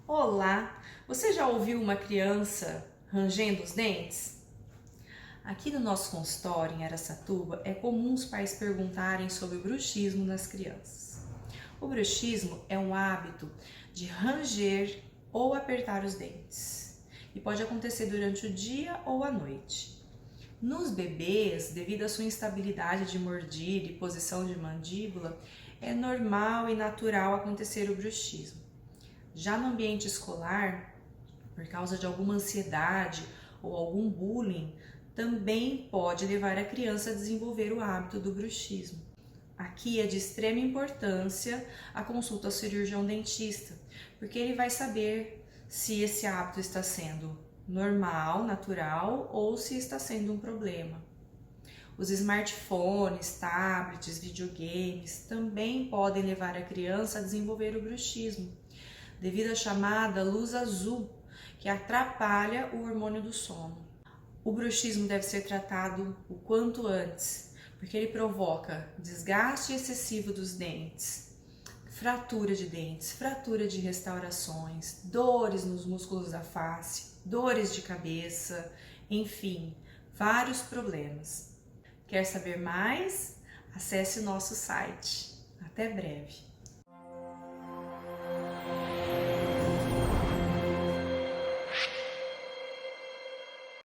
Olá! Você já ouviu uma criança rangendo os dentes? Aqui no nosso consultório em Araçatuba é comum os pais perguntarem sobre o bruxismo nas crianças. O bruxismo é um hábito de ranger ou apertar os dentes e pode acontecer durante o dia ou à noite. Nos bebês, devido à sua instabilidade de mordida e posição de mandíbula, é normal e natural acontecer o bruxismo. Já no ambiente escolar, por causa de alguma ansiedade ou algum bullying, também pode levar a criança a desenvolver o hábito do bruxismo. Aqui é de extrema importância a consulta ao cirurgião dentista, porque ele vai saber se esse hábito está sendo normal, natural ou se está sendo um problema. Os smartphones, tablets, videogames também podem levar a criança a desenvolver o bruxismo, devido à chamada luz azul, que atrapalha o hormônio do sono. O bruxismo deve ser tratado o quanto antes, porque ele provoca desgaste excessivo dos dentes, fratura de dentes, fratura de restaurações, dores nos músculos da face, dores de cabeça, enfim, vários problemas. Quer saber mais? Acesse o nosso site. Até breve!